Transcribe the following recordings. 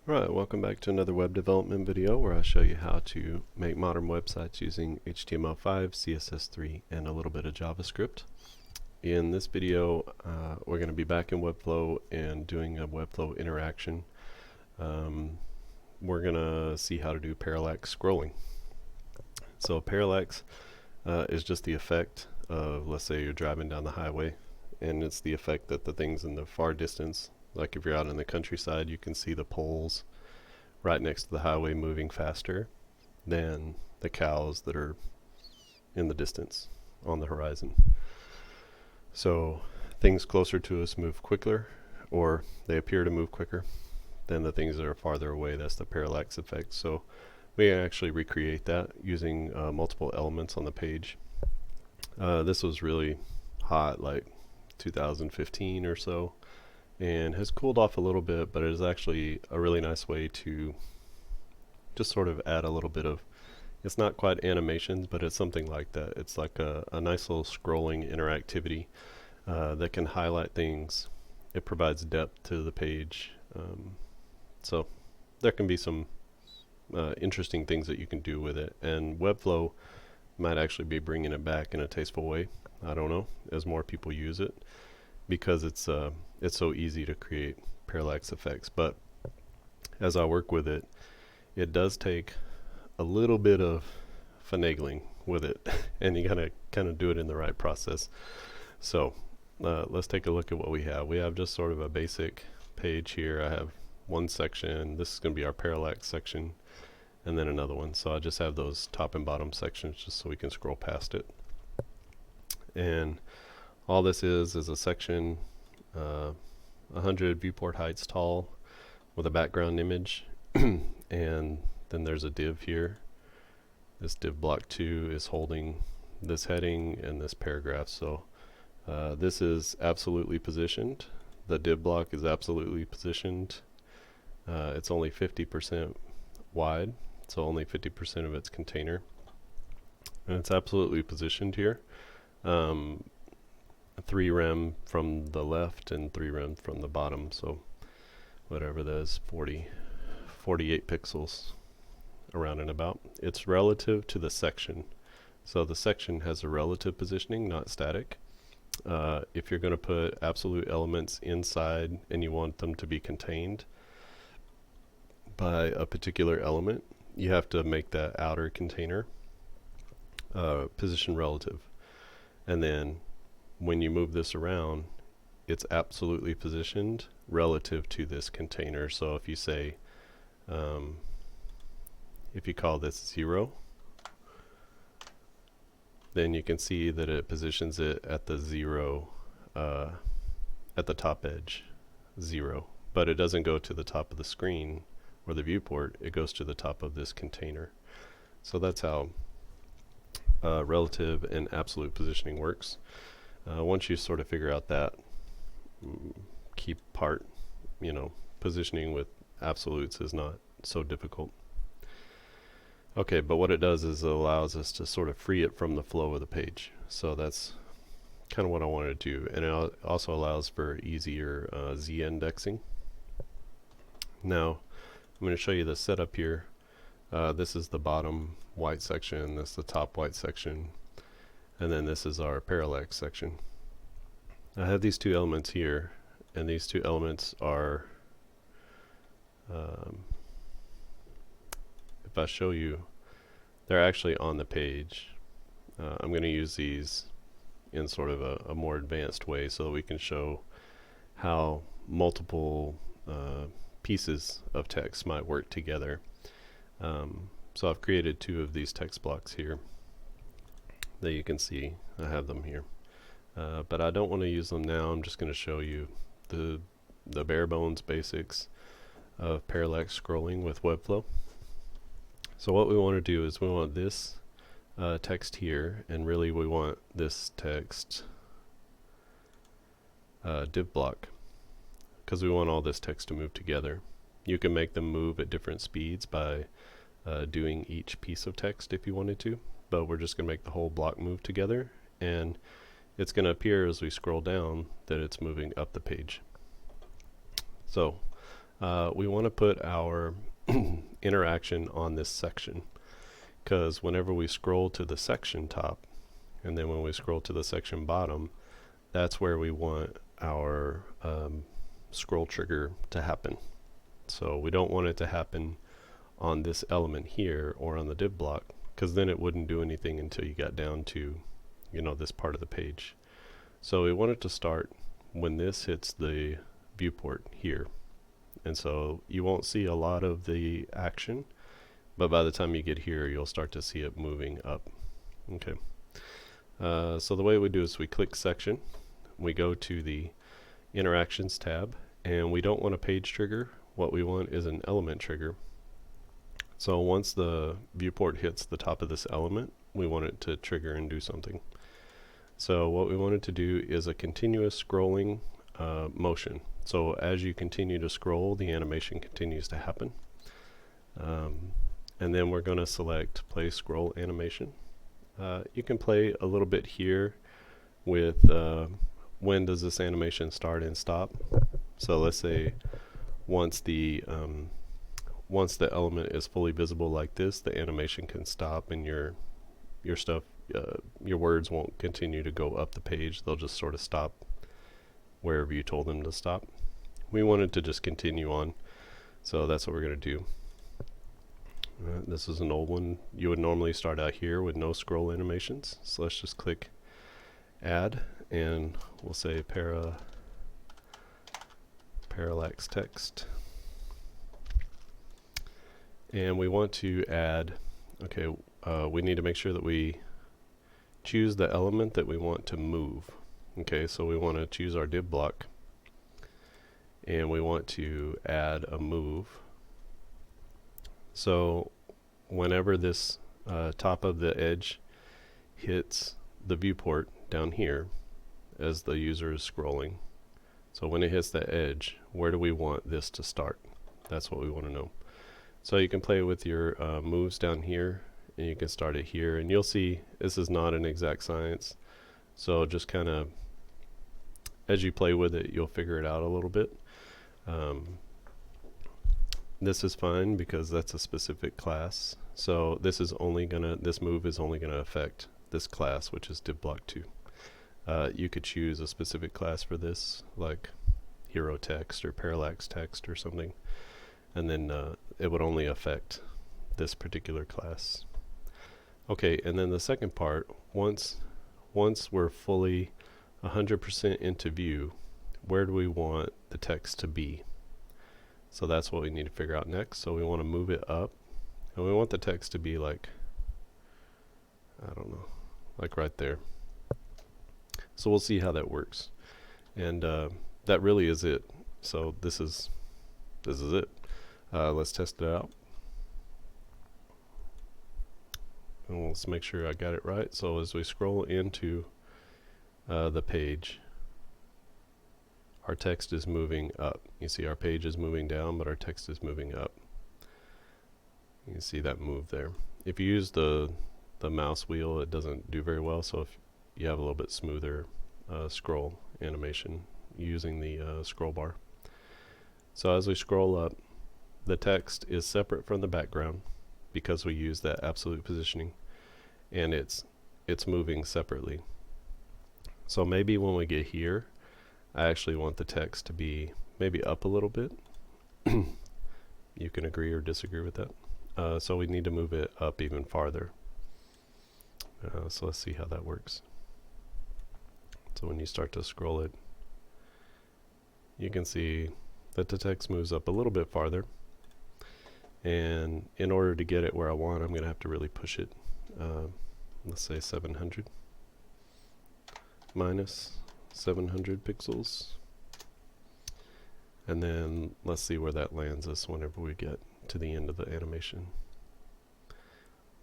Right, welcome back to another web development video where I show you how to make modern websites using HTML5, CSS3, and a little bit of JavaScript. In this video, we're going to be back in Webflow and doing a Webflow interaction. We're going to see how to do parallax scrolling. So parallax is just the effect of, let's say you're driving down the highway, and it's the effect that the things in the far distance, like if you're out in the countryside, you can see the poles right next to the highway moving faster than the cows that are in the distance on the horizon. So things closer to us move quicker, or they appear to move quicker than the things that are farther away. That's the parallax effect. So we can actually recreate that using multiple elements on the page. This was really hot, like 2015 or so, and has cooled off a little bit, but it is actually a really nice way to just sort of add a little bit of, it's not quite animations, but it's something like that. It's like a nice little scrolling interactivity that can highlight things. It provides depth to the page. So there can be some interesting things that you can do with it, and Webflow might actually be bringing it back in a tasteful way. I don't know, as more people use it, because it's so easy to create parallax effects. But as I work with it, it does take a little bit of finagling with it, and you gotta kind of do it in the right process. So let's take a look at what we have. We have just sort of a basic page here. I have one section. This is going to be our parallax section, and then another one. So I just have those top and bottom sections just so we can scroll past it. And all this is a section 100 viewport heights tall with a background image. And then there's a div here. This div block 2 is holding this heading and this paragraph. So this is absolutely positioned. The div block is absolutely positioned. It's only 50% wide, so only 50% of its container. And it's absolutely positioned here. 3 rem from the left and 3 rem from the bottom. So whatever that is, 48 pixels around and about. It's relative to the section. So the section has a relative positioning, not static. If you're going to put absolute elements inside and you want them to be contained by a particular element, you have to make that outer container position relative. And then when you move this around, it's absolutely positioned relative to this container. So if you say, if you call this 0, then you can see that it positions it at the 0, at the top edge, 0. But it doesn't go to the top of the screen or the viewport, it goes to the top of this container. So that's how relative and absolute positioning works. Once you sort of figure out that key part, positioning with absolutes is not so difficult. Okay, but what it does is it allows us to sort of free it from the flow of the page. So that's kind of what I wanted to do. And it also allows for easier Z indexing. Now, I'm going to show you the setup here. This is the bottom white section, this is the top white section, and then this is our parallax section. I have these two elements here, and these two elements are, if I show you, they're actually on the page. I'm going to use these in sort of a more advanced way so that we can show how multiple pieces of text might work together. So I've created 2 of these text blocks here that you can see. I have them here. But I don't want to use them now. I'm just going to show you the bare bones basics of parallax scrolling with Webflow. So what we want to do is we want this text here, and really we want this text div block, because we want all this text to move together. You can make them move at different speeds by doing each piece of text if you wanted to, but we're just going to make the whole block move together, and it's going to appear as we scroll down that it's moving up the page. So We want to put our interaction on this section, because whenever we scroll to the section top and then when we scroll to the section bottom, that's where we want our scroll trigger to happen. So we don't want it to happen on this element here or on the div block, because then it wouldn't do anything until you got down to, you know, this part of the page. So we want it to start when this hits the viewport here. And so you won't see a lot of the action, but by the time you get here, you'll start to see it moving up. Okay. So the way we do is we click section, we go to the interactions tab, and we don't want a page trigger. What we want is an element trigger. So once the viewport hits the top of this element, we want it to trigger and do something. So what we wanted to do is a continuous scrolling motion. So as you continue to scroll, the animation continues to happen. And then we're going to select play scroll animation. You can play a little bit here with when does this animation start and stop. So let's say once the element is fully visible like this, the animation can stop, and your stuff, your words won't continue to go up the page. They'll just sort of stop wherever you told them to stop. We wanted to just continue on, so that's what we're going to do. This is an old one. You would normally start out here with no scroll animations. So let's just click add, and we'll say parallax text. And we want to add, okay, we need to make sure that we choose the element that we want to move. Okay, so we want to choose our div block, and we want to add a move. So whenever this top of the edge hits the viewport down here as the user is scrolling, so when it hits that edge, where do we want this to start? That's what we want to know. So you can play with your moves down here, and you can start it here, and you'll see this is not an exact science, so just kind of as you play with it, you'll figure it out a little bit. This is fine because that's a specific class, so this move is only gonna affect this class, which is div block 2. You could choose a specific class for this, like hero text or parallax text or something, and then it would only affect this particular class. Okay, and then the second part, once we're fully 100% into view, where do we want the text to be? So that's what we need to figure out next. So we want to move it up, and we want the text to be like, I don't know, like right there. So we'll see how that works, and that really is it. So this is it. Let's test it out, and let's make sure I got it right. So as we scroll into the page, our text is moving up. You see our page is moving down, but our text is moving up. You can see that move there. If you use the mouse wheel, it doesn't do very well, so if you have a little bit smoother scroll animation using the scroll bar. So as we scroll up, the text is separate from the background because we use that absolute positioning, and it's moving separately. So maybe when we get here, I actually want the text to be maybe up a little bit. You can agree or disagree with that. So we need to move it up even farther. So let's see how that works. So when you start to scroll it, you can see that the text moves up a little bit farther. And in order to get it where I want, I'm going to have to really push it. Let's say 700 minus 700 pixels. And then let's see where that lands us whenever we get to the end of the animation.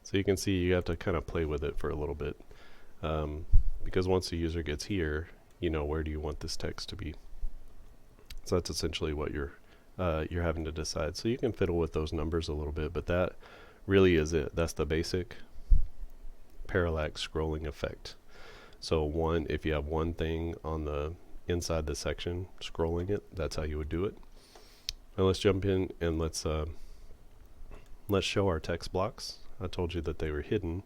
So you can see you have to kind of play with it for a little bit, because once the user gets here, you know, where do you want this text to be? So that's essentially what you're having to decide. So you can fiddle with those numbers a little bit, but that really is it. That's the basic parallax scrolling effect. So if you have one thing on the inside the section scrolling it, that's how you would do it. Now let's jump in and let's show our text blocks. I told you that they were hidden,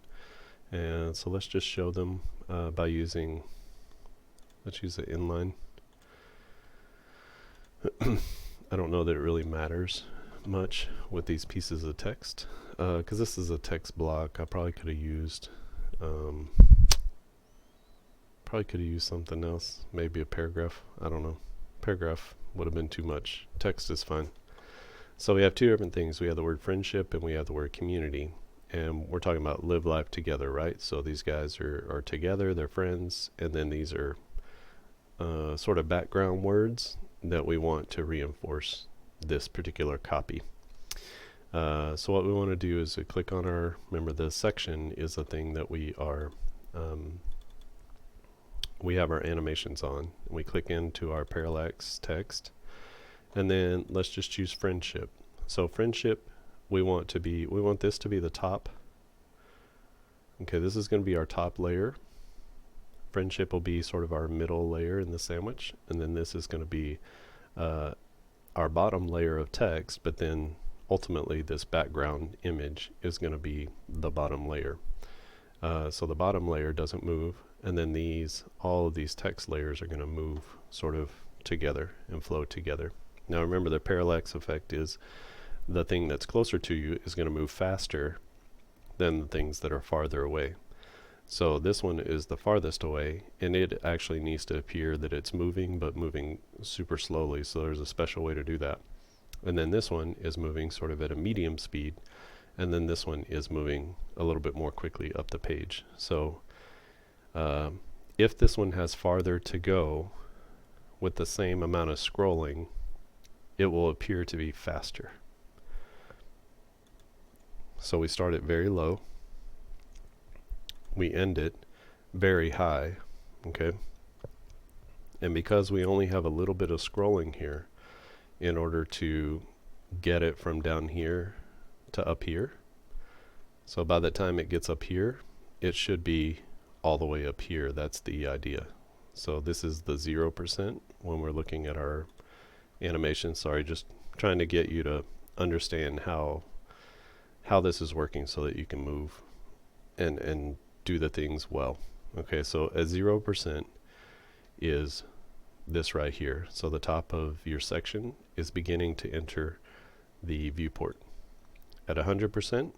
and so let's just show them by using, let's use the inline. I don't know that it really matters much with these pieces of text, because this is a text block. I probably could have used something else, maybe a paragraph. I don't know. Paragraph would have been too much. Text is fine. So we have two different things. We have the word friendship and we have the word community. And we're talking about live life together, right? So these guys are together, they're friends, and then these are sort of background words that we want to reinforce this particular copy. So what we want to do is click on our, remember the section is the thing that we have our animations on. We click into our Parallax text, and then let's just choose friendship. So friendship, we want this to be the top. Okay, this is going to be our top layer. Friendship will be sort of our middle layer in the sandwich, and then this is going to be our bottom layer of text, but then ultimately this background image is going to be the bottom layer. So the bottom layer doesn't move, and then all of these text layers are going to move sort of together and flow together. Now remember, the parallax effect is the thing that's closer to you is going to move faster than the things that are farther away. So this one is the farthest away, and it actually needs to appear that it's moving, but moving super slowly. So there's a special way to do that. And then this one is moving sort of at a medium speed, and then this one is moving a little bit more quickly up the page. So if this one has farther to go with the same amount of scrolling, it will appear to be faster. So we start it very low, we end it very high, okay? And because we only have a little bit of scrolling here in order to get it from down here to up here, so by the time it gets up here, it should be all the way up here. That's the idea. So this is the 0% when we're looking at our animation. Sorry, just trying to get you to understand how this is working so that you can move and do the things well. Okay, so at 0% is this right here. So the top of your section is beginning to enter the viewport. At 100%,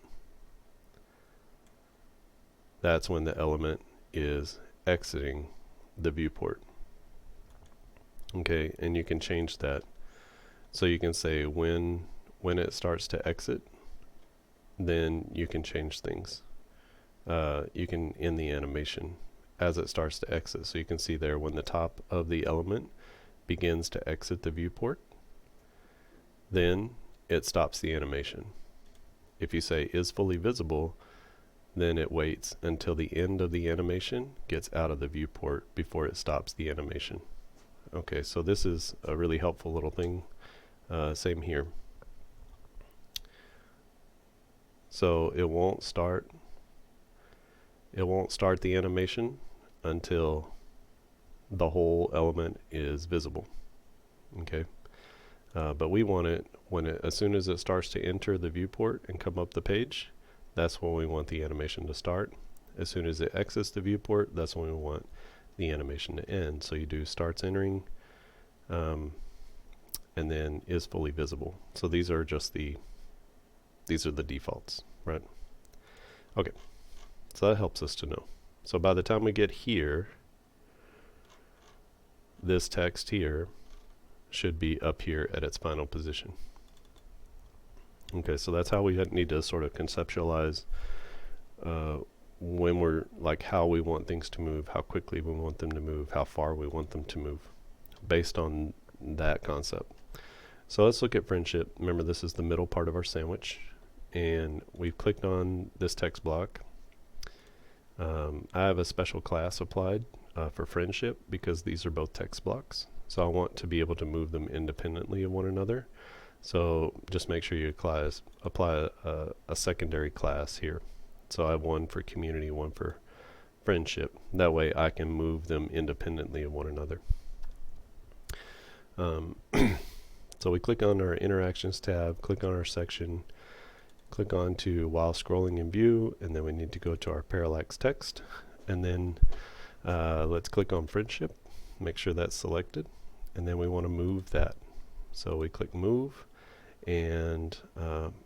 that's when the element is exiting the viewport. Okay, and you can change that. So you can say when it starts to exit, then you can change things. You can end the animation as it starts to exit. So you can see there when the top of the element begins to exit the viewport, then it stops the animation. If you say is fully visible, then it waits until the end of the animation gets out of the viewport before it stops the animation. Okay, so this is a really helpful little thing. Same here. So it won't start the animation until the whole element is visible. Okay, but we want it as soon as it starts to enter the viewport and come up the page. That's when we want the animation to start. As soon as it exits the viewport, that's when we want the animation to end. So you do starts entering, and then is fully visible. So these are the defaults, right? Okay, so that helps us to know. So by the time we get here, this text here should be up here at its final position. Okay, so that's how we need to sort of conceptualize when we're like how we want things to move, how quickly we want them to move, how far we want them to move, based on that concept. So let's look at friendship. Remember, this is the middle part of our sandwich, and we've clicked on this text block. I have a special class applied for friendship because these are both text blocks. So I want to be able to move them independently of one another. So just make sure you apply a secondary class here. So I have one for community, one for friendship. That way I can move them independently of one another. So we click on our interactions tab, click on our section, click on to while scrolling in view, and then we need to go to our parallax text, and then let's click on friendship, make sure that's selected, and then we want to move that. So we click move, and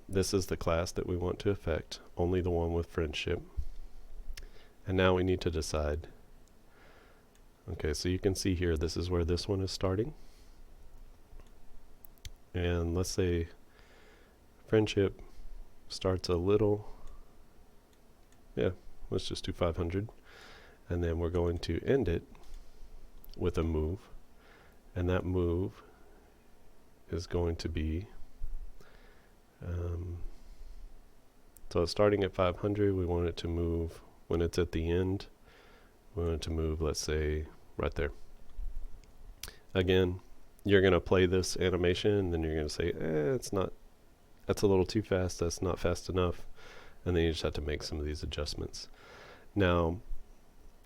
this is the class that we want to affect, only the one with friendship. And now we need to decide. Okay, so you can see here, this is where this one is starting. And let's say friendship starts a little, yeah, let's just do 500. And then we're going to end it with a move. And that move is going to be, so starting at 500, we want it to move, when it's at the end, we want it to move, let's say, right there. Again, you're going to play this animation, and then you're going to say, that's a little too fast, that's not fast enough, and then you just have to make some of these adjustments. Now,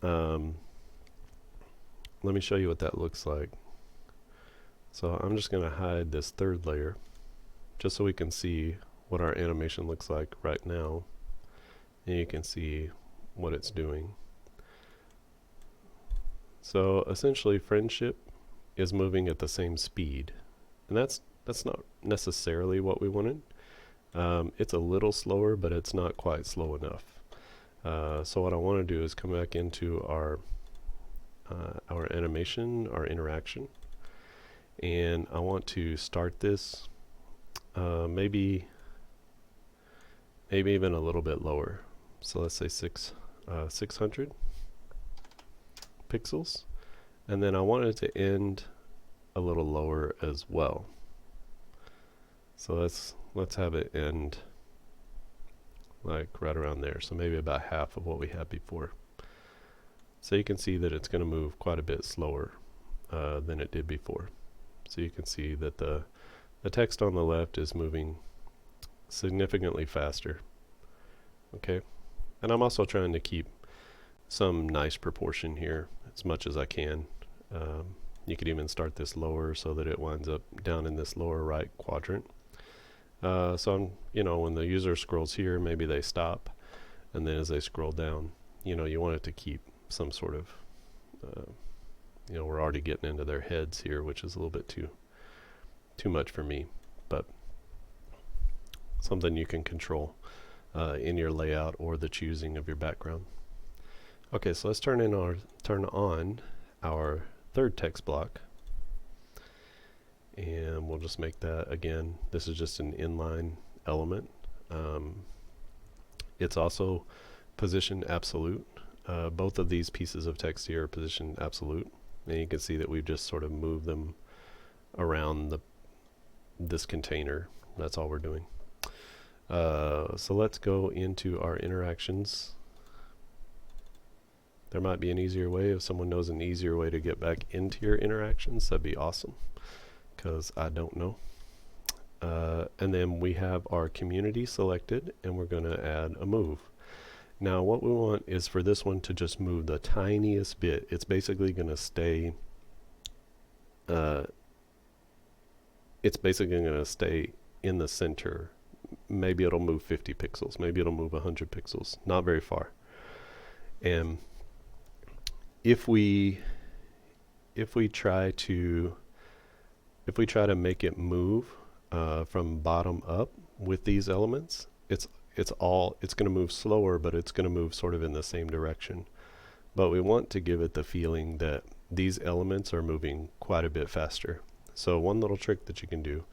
let me show you what that looks like. So I'm just going to hide this third layer, just so we can see what our animation looks like right now, and you can see what it's doing. So essentially, friendship is moving at the same speed, and that's not necessarily what we wanted. It's a little slower, but it's not quite slow enough. So what I want to do is come back into our animation, our interaction, and I want to start this maybe even a little bit lower. So let's say 600 pixels, and then I want it to end a little lower as well. So let's have it end like right around there, so maybe about half of what we had before. So you can see that it's going to move quite a bit slower than it did before. So you can see that the text on the left is moving significantly faster. Okay, and I'm also trying to keep some nice proportion here as much as I can. You could even start this lower so that it winds up down in this lower right quadrant. So when the user scrolls here, maybe they stop, and then as they scroll down, you want it to keep some sort of, we're already getting into their heads here, which is a little bit too much for me, but something you can control in your layout or the choosing of your background. Okay, so let's turn on our third text block, and we'll just make that, again, this is just an inline element. It's also position absolute. Both of these pieces of text here are position absolute, and you can see that we've just sort of moved them around this container. That's all we're doing. So let's go into our interactions. There might be an easier way. If someone knows an easier way to get back into your interactions, that'd be awesome, because I don't know. And then we have our community selected, and we're going to add a move. Now what we want is for this one to just move the tiniest bit. It's basically going to stay in the center. Maybe it'll move 50 pixels, maybe it'll move 100 pixels, not very far. And if we try to make it move from bottom up with these elements, it's going to move slower, but it's going to move sort of in the same direction. But we want to give it the feeling that these elements are moving quite a bit faster. So one little trick that you can do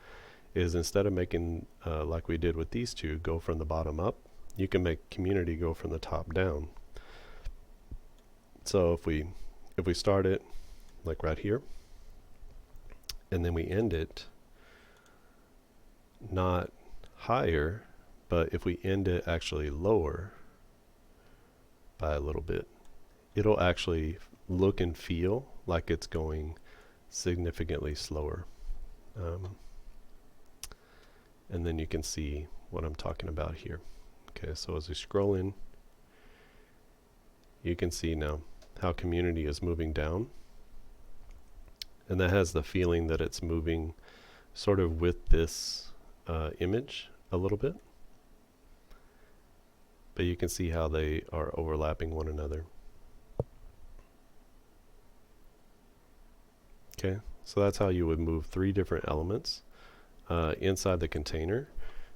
is, instead of making like we did with these two, go from the bottom up, you can make community go from the top down. So if we start it like right here, and then we end it not higher, but if we end it actually lower by a little bit, it'll actually look and feel like it's going significantly slower. And then you can see what I'm talking about here. Okay, so as we scroll in, you can see now how community is moving down, and that has the feeling that it's moving sort of with this image a little bit, but you can see how they are overlapping one another. Okay, so that's how you would move 3 different elements inside the container.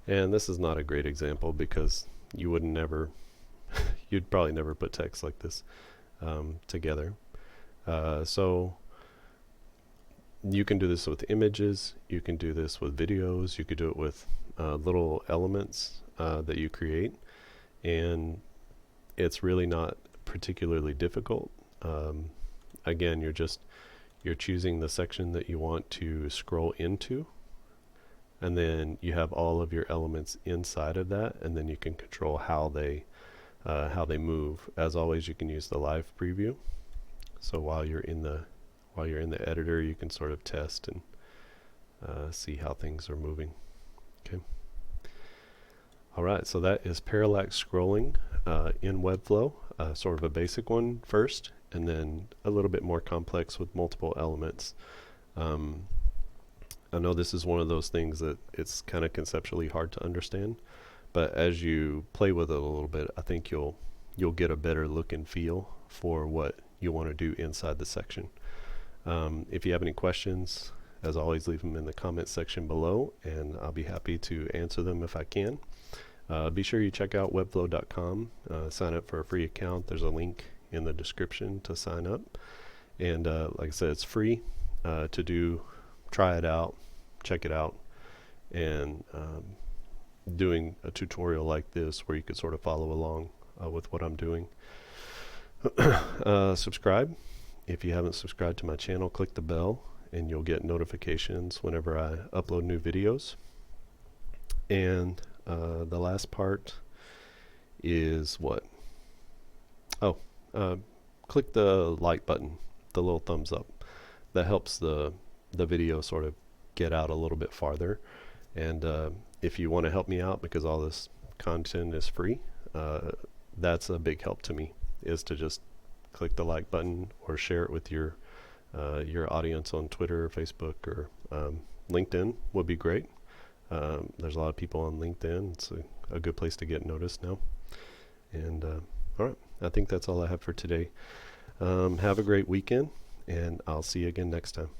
And this is not a great example because you would never, you'd probably never put text like this together. So you can do this with images, you can do this with videos, you could do it with little elements that you create, and it's really not particularly difficult. Again, you're choosing the section that you want to scroll into, and then you have all of your elements inside of that, and then you can control how they move. As always, you can use the live preview. So while you're in the editor, you can sort of test and see how things are moving. Okay. All right, so that is parallax scrolling in Webflow, sort of a basic one first, and then a little bit more complex with multiple elements. I know this is one of those things that it's kind of conceptually hard to understand, but as you play with it a little bit, I think you'll get a better look and feel for what you want to do inside the section. If you have any questions, as always, leave them in the comment section below, and I'll be happy to answer them if I can. Be sure you check out webflow.com, sign up for a free account. There's a link in the description to sign up, and like I said, it's free to do. Try it out, check it out, and doing a tutorial like this where you could sort of follow along with what I'm doing. Subscribe. If you haven't subscribed to my channel, click the bell and you'll get notifications whenever I upload new videos. And the last part is what? Oh, click the like button, the little thumbs up. That helps the video sort of get out a little bit farther. And if you want to help me out, because all this content is free, that's a big help to me, is to just click the like button or share it with your audience on Twitter, Facebook, or LinkedIn would be great. There's a lot of people on LinkedIn. It's a good place to get noticed now. And all right, I think that's all I have for today. Have a great weekend, and I'll see you again next time.